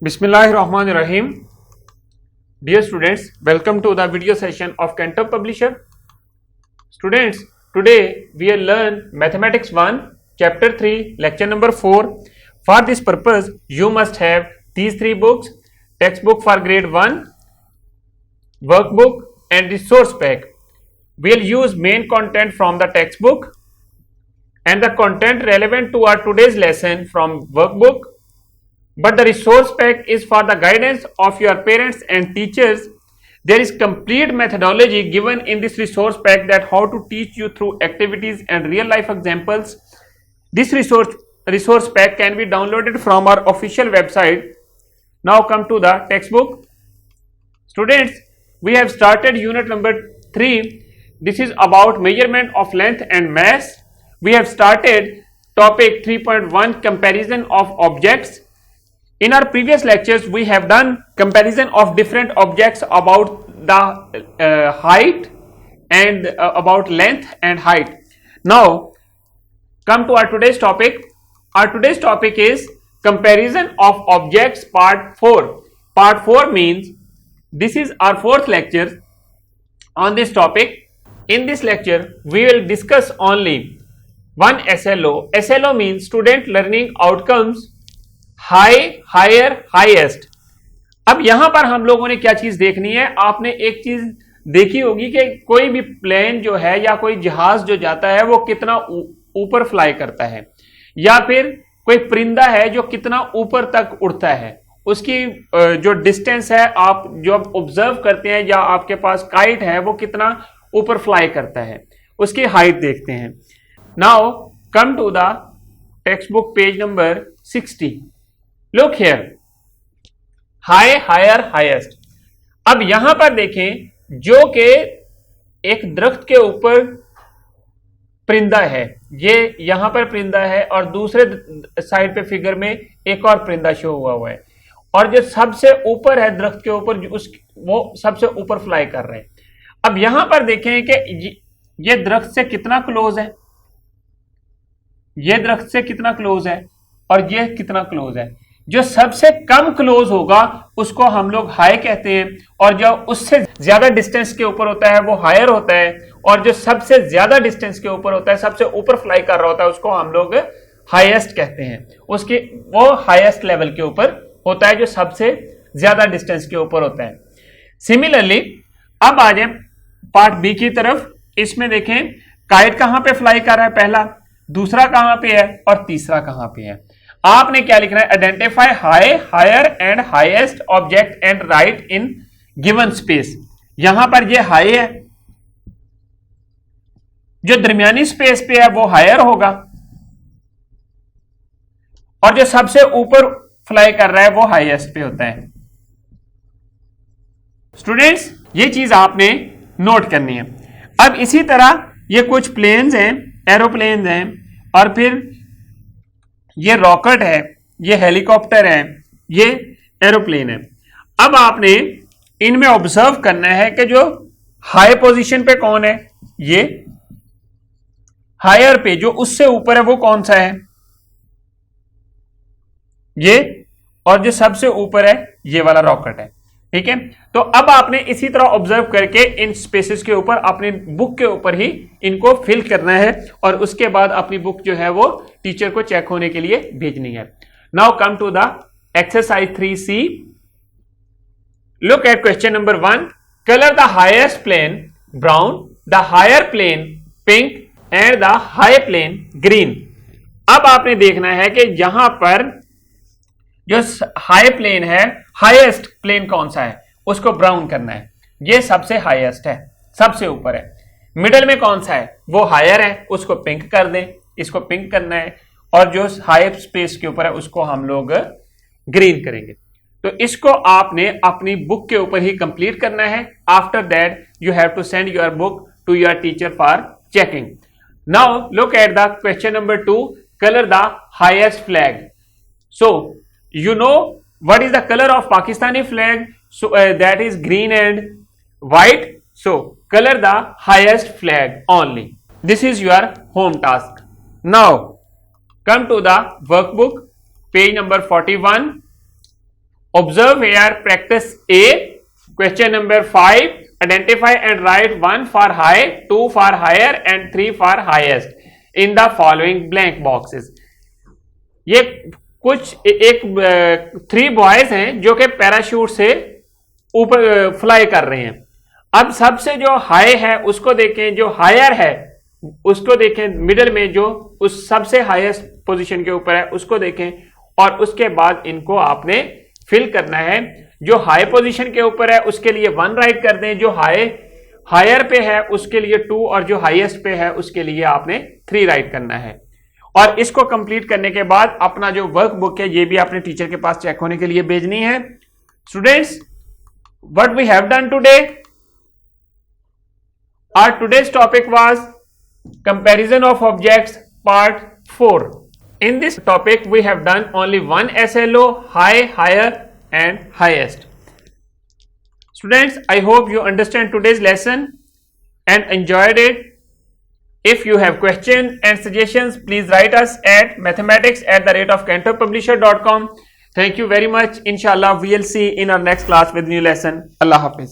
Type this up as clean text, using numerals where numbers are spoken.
Bismillahirrahmanirrahim. Dear students, welcome to the video session of Cantor Publisher. Students, today we will learn Mathematics 1, Chapter 3, Lecture number 4. For this purpose, you must have these three books: textbook for grade 1, workbook and resource pack. We will use main content from the textbook and the content relevant to our today's lesson from workbook. But the resource pack is for the guidance of your parents and teachers. There is complete methodology given in this resource pack that how to teach you through activities and real life examples. This resource pack can be downloaded from our official website. Now come to the textbook. Students, we have started unit number 3. This is about measurement of length and mass. We have started topic 3.1, comparison of objects. In our previous lectures, we have done comparison of different objects about the height and about length and height. Now, come to our today's topic. Our today's topic is comparison of objects part 4. Part 4 means this is our fourth lecture on this topic. In this lecture, we will discuss only one SLO. SLO means student learning outcomes. High, higher, highest. अब यहां पर हम लोगों ने क्या चीज देखनी है? आपने एक चीज देखी होगी कि कोई भी प्लेन जो है या कोई जहाज जो जाता है वो कितना ऊपर फ्लाई करता है, या फिर कोई परिंदा है जो कितना ऊपर तक उड़ता है, उसकी जो डिस्टेंस है आप जो ऑब्जर्व करते हैं, या आपके पास काइट है वो कितना ऊपर फ्लाई करता है, उसकी हाइट देखते हैं. Now come to the text book page number 60. Look here, high, higher, highest. अब यहां पर देखें जो कि एक दरख्त के ऊपर परिंदा है, ये यहां पर परिंदा है और दूसरे साइड पे फिगर में एक और परिंदा शो हुआ है, और जो सबसे ऊपर है दरख्त के ऊपर वो सबसे ऊपर फ्लाई कर रहे हैं. अब यहां पर देखें कि ये दरख्त से कितना क्लोज है, ये दरख्त से कितना क्लोज है और ये कितना क्लोज है. जो सबसे कम क्लोज होगा उसको हम लोग हाई कहते हैं, और जो उससे ज्यादा डिस्टेंस के ऊपर होता है वो हायर होता है, और जो सबसे ज्यादा डिस्टेंस के ऊपर होता है, सबसे ऊपर फ्लाई कर रहा होता है, उसको हम लोग हाईएस्ट कहते हैं. उसके वो हाईएस्ट लेवल के ऊपर होता है जो सबसे ज्यादा डिस्टेंस के ऊपर होता है. सिमिलरली अब आ जाए पार्ट बी की तरफ. इसमें देखें काइट कहां पे फ्लाई कर रहा है, पहला, दूसरा कहां पे है और तीसरा कहां पे है. आपने क्या लिखना है? Identify high, higher and highest object and write in given space. यहां पर ये हाई है, जो दरमियानी स्पेस पे है वो हायर होगा, और जो सबसे ऊपर फ्लाई कर रहा है वो हाईएस्ट पे होता है. स्टूडेंट्स, ये चीज आपने नोट करनी है. अब इसी तरह ये कुछ प्लेन्स हैं, एरोप्लेन्स हैं, और फिर ये रॉकेट है, ये हेलीकॉप्टर है, ये एरोप्लेन है. अब आपने इनमें ऑब्जर्व करना है कि जो हाई पोजीशन पे कौन है, ये हायर पे जो उससे ऊपर है वो कौन सा है, ये, और जो सबसे ऊपर है ये वाला रॉकेट है. ठीक है. तो अब आपने इसी तरह ऑब्जर्व करके इन स्पेसेस के ऊपर अपनी बुक के ऊपर ही इनको फिल करना है, और उसके बाद अपनी बुक जो है वो टीचर को चेक होने के लिए भेजनी है. Now come to the exercise 3C. Look at question number 1. Colour the highest plane brown, the higher plane pink and the high plane green. अब आपने देखना है कि यहां पर जो हाई प्लेन है, हाईएस्ट प्लेन कौन सा है, उसको ब्राउन करना है. ये सबसे हाईएस्ट है, सबसे ऊपर है. मिडल में कौन सा है, वो हायर है, उसको पिंक कर दें, इसको पिंक करना है, और जो हाई स्पेस के ऊपर है उसको हम लोग ग्रीन करेंगे. तो इसको आपने अपनी बुक के ऊपर ही कंप्लीट करना है. After that you have to send your book to your teacher for checking. Now look at the question number 2. Colour the highest flag. So you know what is the color of Pakistani flag? So that is green and white. So color the highest flag only. This is your home task. Now come to the workbook, page number 41. Observe here practice A. Question number 5. Identify and write 1 for high, 2 for higher and 3 for highest in the following blank boxes. ये कुछ एक 3 boys हैं जो कि parachute से ऊपर fly कर रहे हैं. अब सबसे जो हाई है उसको देखें, जो हायर है उसको देखें, मिडिल में जो उस सबसे हाईएस्ट पोजीशन के ऊपर है उसको देखें, और उसके बाद इनको आपने फिल करना है. जो हाई पोजीशन के ऊपर है उसके लिए 1 राइट कर दें, जो हायर पे है उसके लिए 2, और जो हाईएस्ट पे है उसके लिए आपने 3 राइट करना है. और इसको कंप्लीट करने के बाद अपना जो वर्क बुक है ये भी आपने टीचर के पास चेक होने के लिए भेजनी है. Students, what we have done today, our today's topic was comparison of objects part 4. In this topic we have done only one SLO, high, higher and highest. Students, I hope you understand today's lesson and enjoyed it. If you have questions and suggestions, please write us at mathematics@kantoppublisher.com. Thank you very much. Inshallah, we'll see in our next class with new lesson. Allah Hafiz.